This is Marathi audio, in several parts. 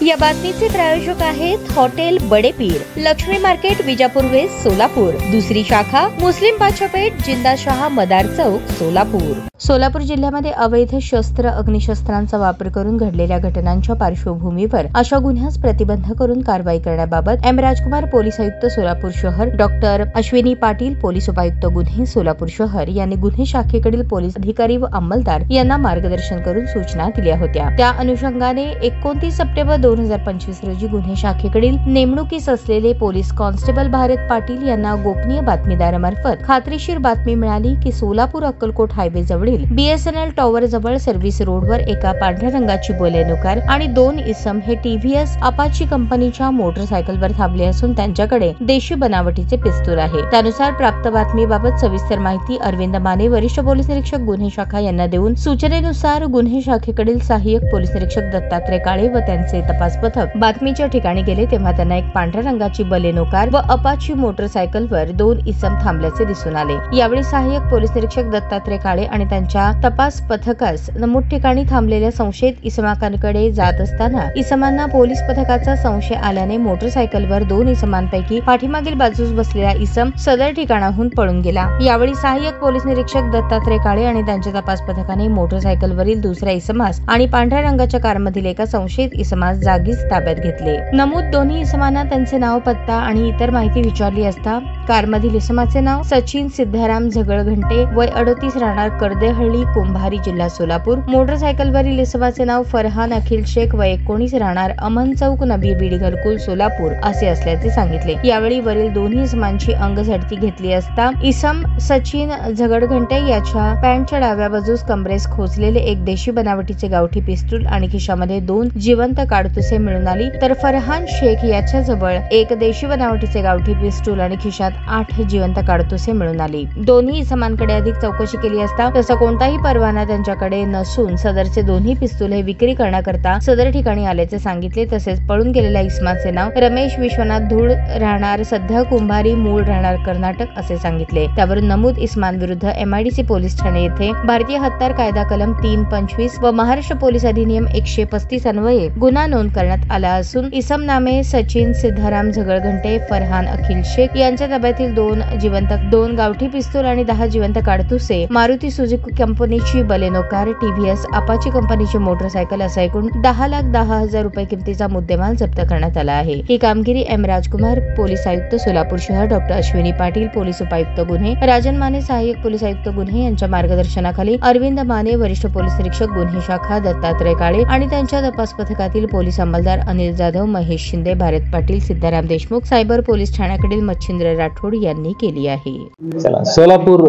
या बातमीचे प्रायोजक आहेत hotel Badepir, Laxmi market, Vijapur west, Solapur. दुसरी शाखा मुस्लिम बादशाहपेठ, जिंदाशाह मदार चौक, सोलापूर। सोलापूर जिल्ह्यामध्ये अवैध शस्त्र, अग्निशस्त्रांचा वापर करून घडलेल्या घटनांच्या पार्श्वभूमीवर अशा गुन्ह्यास प्रतिबंध करून कारवाई करण्याबाबत एम राजकुमार, पोलीस आयुक्त सोलापूर शहर, डॉक्टर अश्विनी पाटील, पोलीस उपायुक्त गुन्हे सोलापूर शहर यांनी गुन्हे शाखेकडील पोलीस अधिकारी व अंमलदार यांना मार्गदर्शन करून सूचना दिल्या होत्या। त्या अनुषंगाने 29 सप्टेंबर 2025 रोजी गुन्हे शाखेकडील नेमणुकीस असलेले पोलीस कॉन्स्टेबल भारत पाटील यांना गोपनीय बातमीदारामार्फत खात्रीशीर बातमी मिळाली की सोलापूर अक्कलकोट हायवे जवळील BSNL टॉवर जवळ सर्व्हिस रोडवर एका पांढऱ्या रंगाची बोलेनो कार आणि 2 इसम हे TVS अपाची कंपनीच्या मोटरसायकलवर थांबले असून त्यांच्याकडे देशी बनावटीचे पिस्तूल आहे। त्यानुसार प्राप्त बातमीबाबत सविस्तर माहिती अरविंद माने, वरिष्ठ पोलीस निरीक्षक गुन्हे शाखा यांना देऊन सूचनेनुसार गुन्हे शाखेकडील सहाय्यक पोलीस निरीक्षक दत्तात्रय काळे व त्यांचे तपास पथक बातमीच्या ठिकाणी गेले तेव्हा त्यांना एक पांढऱ्या रंगाची बलेनो कार व अपाची मोटरसायकलवर 2 इसम थांबल्याचे दिसून आले। यावेळी सहाय्यक पोलीस निरीक्षक दत्तात्रय काळे आणि त्यांच्या तपास पथकास नमूद ठिकाणी थांबलेल्या संशयित इसमांकडे जात असताना इसमांना पोलीस पथकाचा संशय आल्याने मोटरसायकलवर 2 इसमांपैकी पाठीमागील बाजूस बसलेला इसम सदर ठिकाणाहून पळून गेला। यावेळी सहाय्यक पोलीस निरीक्षक दत्तात्रय काळे आणि त्यांच्या तपास पथकाने मोटरसायकलवरील दुसऱ्या इसमास आणि पांढऱ्या रंगाच्या कारमधील एका संशयित इसमास जागीच ताब्यात घेतले। नमूद दोन्ही इसमांना त्यांचे नाव, पत्ता आणि इतर माहिती विचारली असता कारमधील इसमाचे नाव सचिन सिद्धाराम झगळघंटे, वय 38, राहणार कर्देहळ्ळी, कुंभारी, जिल्हा सोलापूर। मोटरसायकलवरील इसमाचे नाव फरहान अखिल शेख, वय 19, राहणार अमन चौक, नबी बीड घरकुल, सोलापूर असे असल्याचे सांगितले। यावेळी वरील दोन्ही इसमांची अंग झडती घेतली असता इसम सचिन झगळघंटे याच्या पॅन्टच्या डाव्या बाजूस कमरेस खोचलेले एक देशी बनावटीचे गावठी पिस्तूल आणि खिशामध्ये 2 जिवंत काडतुसे मिळून आली, तर फरहान शेख याच्या जवळ एक देशी बनावटीचे गावठी पिस्तूल आणि खिशात 8 जिवंत काडतुसे मिळून आली। दोन्ही इसमांकडे अधिक चौकशी केली असता तसा कोणताही परवाना त्यांच्याकडे नसून सदरचे दोन्ही पिस्तूल हे विक्री करण्याकरता सदर ठिकाणी आल्याचे सांगितले। तसेच पळून गेलेल्या इसमाचे नाव रमेश विश्वनाथ धूळ, राहणार सध्या कुंभारी, मूळ राहणार कर्नाटक असे सांगितले। त्यावरून नमूद इसमांविरुद्ध MIDC पोलीस ठाणे येथे भारतीय हत्यार कायदा कलम 325 व महाराष्ट्र पोलीस अधिनियम 135 अन्वये गुन्हा नोंद करण्यात आला असून इसम नामे सचिन सिद्धाराम झगळघंटे, फरहान अखिल शेख यांच्या ताब्यातील 2 गावठी पिस्तूल आणि 10 जिवंत काडतुसे, मारुती सुझुकी कंपनीची बलेनो कार, TVS अपाची कंपनीची मोटरसायकल असा एकूण 10,10,000 रुपये किमतीचा मुद्देमाल जप्त करण्यात आला आहे। ही कामगिरी एम राजकुमार, पोलीस आयुक्त सोलापूर शहर, डॉक्टर अश्विनी पाटील, पोलीस उपायुक्त गुन्हे राजन माने, सहाय्यक पोलीस आयुक्त गुन्हे यांच्या मार्गदर्शनाखाली अरविंद माने, वरिष्ठ पोलीस निरीक्षक गुन्हे शाखा दत्तात्रय काळे आणि त्यांच्या तपास पथकातील पोलीस अंमलदार अनिल जाधव, महेश शिंदे, भारत पाटील, सिद्धाराम देशमुख, सायबर पोलीस ठाण्याकडील मच्छिंद्र राठोड यांनी केली आहे। सोलापूर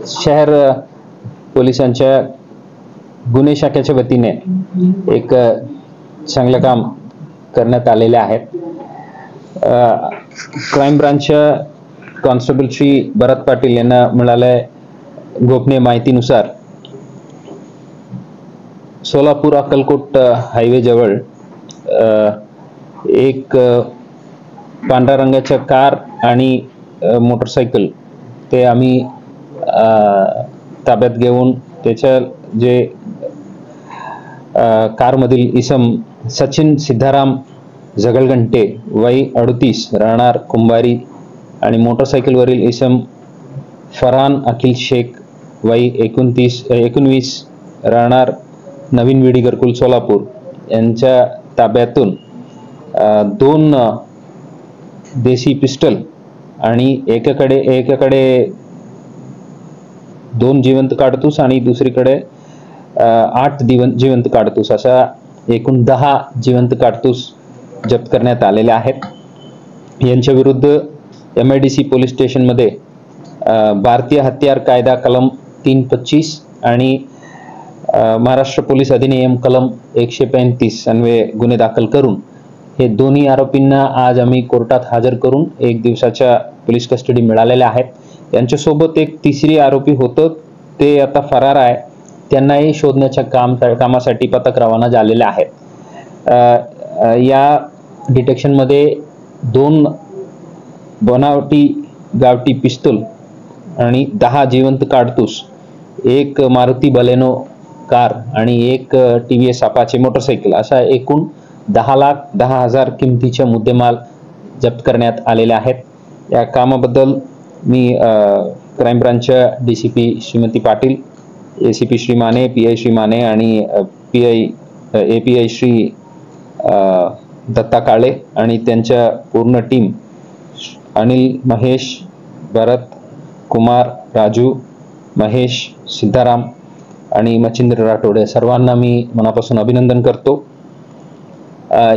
शहर पोलिसांच्या गुन्हे शाखेच्या वतीने एक चांगलं काम करण्यात आलेले आहे। क्राइम ब्रांचच्या कॉन्स्टेबल श्री भरत पाटील यांना मिळालेल्या गोपनीय माहितीनुसार सोलापूर अक्कलकोट हायवे जवळ एक पांढऱ्या रंगाच्या कार आणि मोटरसायकल ते आम्ही ताब्यात घेऊन त्याच्या जे कारमधील इसम सचिन सिद्धाराम झगळघंटे, वय 38, राहणार कुंभारी आणि मोटरसायकलवरील इसम फरहान अखिल शेख, वय 19, राहणार नवीन बीड घरकुल, सोलापूर यांच्या ताब्यातून 2 देशी पिस्टल आणि एकाकडे 2 जिवंत काडतूस आणि दुसरीकडे 8 जिवंत काडतूस अशा एकूण 10 जिवंत काडतूस जप्त करण्यात आलेले आहेत। यांच्या विरुद्ध MIDC पोलीस स्टेशन मध्ये भारतीय हत्यार कायदा कलम 325 आणि महाराष्ट्र पोलीस अधिनियम कलम 135 अन्वये गुन्हे दाखल करून हे दोन्ही आरोपींना आज आम्ही कोर्टात हजर करून 1 दिवसाच्या पोलीस कस्टडी मिळालेल्या आहेत। यांच्यासोबत एक तिसरी आरोपी होतं, ते आता फरार आहे। त्यांनाही शोधण्याच्या कामासाठी पथक रवाना झालेले आहेत। या डिटेक्शन मध्ये 2 बनावटी गावठी पिस्तूल आणि 10 जिवंत काडतूस, एक मारुती बलेनो कार आणि एक TVS अपाचे मोटरसायकल अशा एकूण 10,10,000 किमतीचे मुद्देमाल जप्त करण्यात आलेले आहेत। या कामाबद्दल मी क्राईम ब्रांचच्या DCP Shrimati Patil, ACP Shri Mane, PI Shri Mane आणि API श्री दत्ता काळे आणि त्यांच्या पूर्ण टीम अनिल, महेश, भरत, कुमार, राजू, महेश, सिद्धाराम आणि मच्छिंद्र राठोड सर्वांना मी मनापासून अभिनंदन करतो।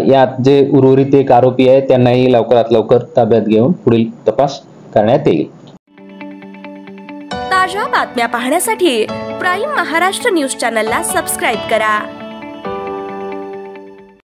यात जे उर्वरित एक आरोपी आहे त्यांनाही लवकरात लवकर ताब्यात घेऊन पुढील तपास करण्यात येईल। ताज्या बातम्या पाहण्यासाठी प्राईम महाराष्ट्र न्यूज चॅनलला सबस्क्राईब करा।